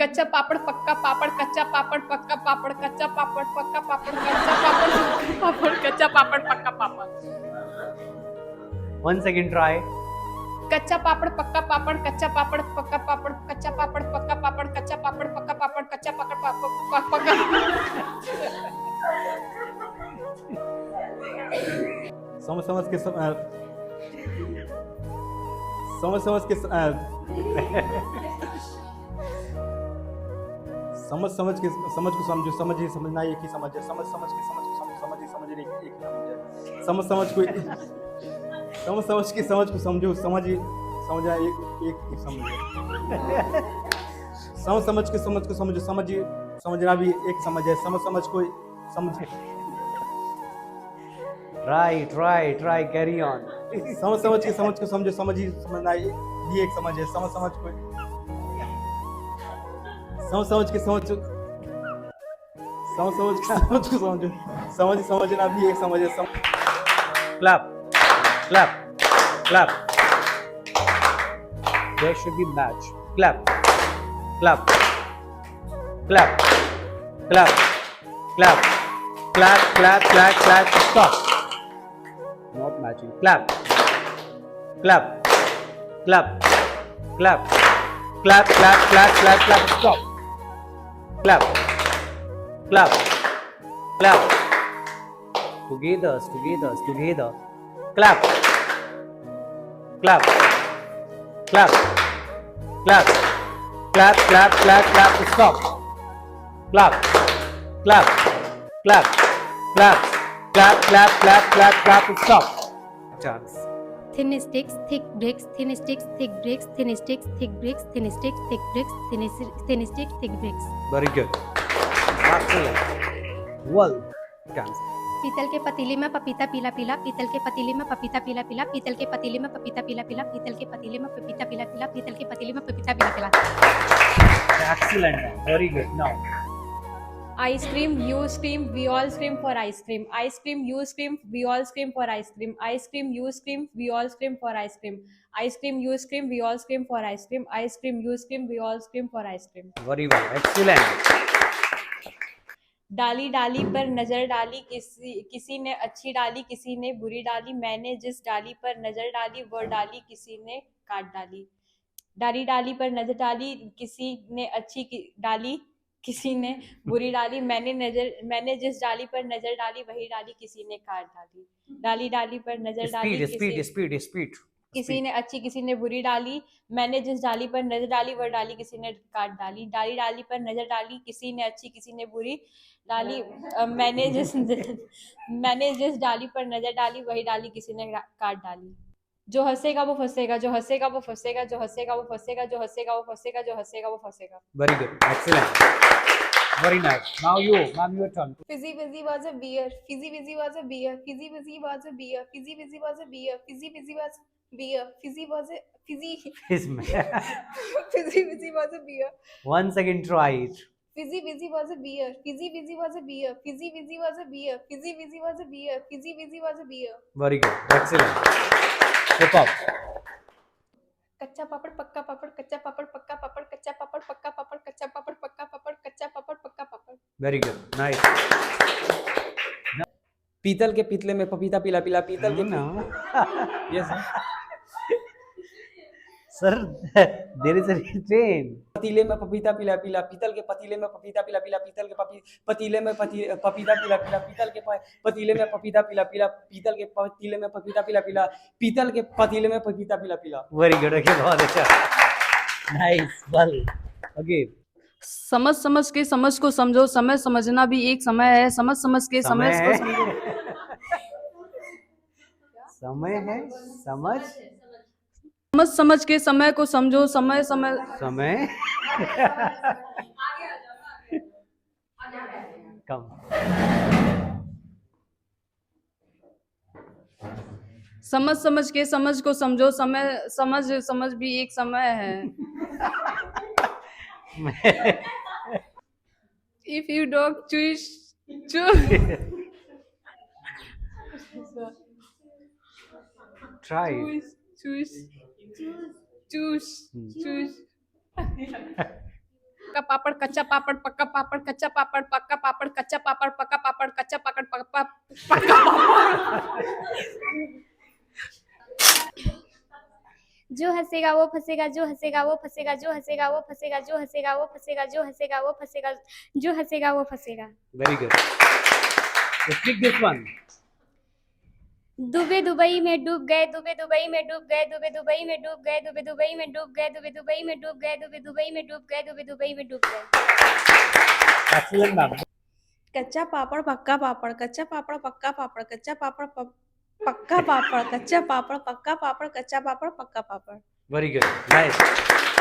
कच्चा पापड़ पक्का पापड़, कच्चा पापड़ पक्का पापड़, कच्चा पापड़ पक्का पापड़, कच्चा पापड़ पापड़, कच्चा पापड़ पक्का पापड़। 1 second try. कच्चा पापड़ पक्का पापड़, कच्चा पापड़ पक्का पापड़, कच्चा पापड़ पक्का पापड़, कच्चा पापड़ पक्का पापड़, कच्चा पापड़ पक्का। समझ के समझ के समझ को समझो, समझ ही समझना एक ही समझ है, समझ के समझ को समझ ही समझ एक ही समझ है, समझ के समझ को समझो, समझ ही समझना एक ही समझ है, समझ के समझ को समझो, समझ ही समझना भी एक समझ है, समझ को समझे। Try, carry on. समझ के समझ को समझो, समझ ही समझना भी एक समझ है, समझ के समझ को समझो, समझ ही समझना भी एक समझ है, clap. There should be match. Clap. Stop. Not matching. Clap. Stop. Clap. Together. Clap. Stop. Clap. Stop. Chance. Thin sticks, thick bricks, thin sticks, thick bricks, thin sticks, thick bricks, thin sticks, thick bricks, thin sticks, thick bricks. Very good. Excellent. Well, chance. पीतल के पतीले में पपीता पीला पीला, पीतल के पतीले में पपीता पीला पीला, पीतल के पतीले में पपीता पीला पीला, पीतल के पतीले में पपीता पीला पीला, पीतल के पतीले में पपीता पीला पीला। Excellent. Very good. Now. Ice cream, you scream, we all scream for ice cream. Ice cream, you scream, we all scream for ice cream. Ice cream, you scream, we all scream for ice cream. Ice cream, you scream, we all scream for ice cream. Ice cream, you scream, we all scream for ice cream. Very well. Excellent. डाली डाली पर नजर डाली, किसी ने अच्छी डाली, किसी ने बुरी डाली, मैंने जिस डाली पर नजर डाली वो डाली किसी ने काट डाली। डाली डाली पर नजर डाली, किसी ने अच्छी डाली, किसी ने बुरी डाली, मैंने जिस डाली पर नजर डाली वही डाली किसी ने काट डाली। डाली डाली पर नजर डाली, Speed. किसी ने अच्छी किसी ने बुरी डाली, मैंने जिस डाली पर नजर डाली वह डाली किसी ने काट डाली। डाली डाली पर नजर डाली, किसी ने अच्छी किसी ने बुरी डाली, मैंने जिस डाली पर नजर डाली वही डाली किसी ने काट डाली। जो हंसेगा वो फंसेगा, जो हंसेगा वो फंसेगा, जो हंसेगा वो फंसेगा, जो हंसेगा वो फंसेगा, जो हंसेगा वो फंसेगा। Very good. Excellent. Very nice. Now you, ma'am, your turn. Fizzy Wizzy was a beer, Fizzy Wizzy was a beer, Fizzy Wizzy was a beer, Fizzy Wizzy was a beer, Fizzy Wizzy was beer, Fizzy was a fizzy Fizzy Wizzy was a beer. 1 second try it. Fizzy Wizzy was a beer, Fizzy Wizzy was a beer, Fizzy Wizzy was a beer, Fizzy Wizzy was a beer, Fizzy Wizzy was a beer. Very good. Excellent. Step up. कच्चा पापड़ पक्का पापड़, कच्चा पापड़ पक्का पापड़, कच्चा पापड़ पक्का पापड़, कच्चा पापड़ पक्का पापड़, कच्चा पापड़ पक्का पापड़। Very good. Nice. पीतल के पीतले में पपीता पीला पीला, पीतल के Yes. Sir, there is a train. पतीले में पपीता पीला पीला, पीतल के पतीले में पपीता पीला पीला, पीतल के पतीले में पपीता पीला पीला, पीतल के पतीले में पपीता पीला पीला, पीतल के पतीले में पपीता पीला पीला, पीतल के पतीले में पपीता पीला पीला। Very good. Okay, बहुत अच्छा. Nice. Well. Okay. समझ के समझ को समझो, समय समझना भी एक समय है, समझ के समय को समझो। समय है, समझ के समय को समझो, समय कम। समझ के समझ को समझो, समय समझ भी एक समय है। If you dog choose Try it. choose पक्का पापड़ कच्चा पापड़ पक्का पापड़ कच्चा पापड़ पक्का पापड़ कच्चा पापड़ पक्का पापड़ कच्चा पापड़ पक्का जो हंसेगा वो फंसेगा, जो हंसेगा वो फंसेगा, जो हंसेगा वो फंसेगा, जो हंसेगा वो फंसेगा, जो हंसेगा वो फंसेगा, जो हंसेगा वो फंसेगा। Very good. So pick this one. Dubey Dubai में डूब गए, दुबे दुबई में डूब गए, दुबे दुबई में डूब गए, दुबे दुबई में डूब गए, दुबे दुबई में डूब गए, दुबे दुबई में डूब गए, दुबे दुबई में डूब गए। Excellent, ma'am. कच्चा पापड़ पक्का पापड़, कच्चा पापड़ पक्का पापड़, कच्चा पापड़ पक्का पापड़, कच्चा पापड़ पक्का पापड़, कच्चा पापड़ पक्का पापड़। Very good. Nice.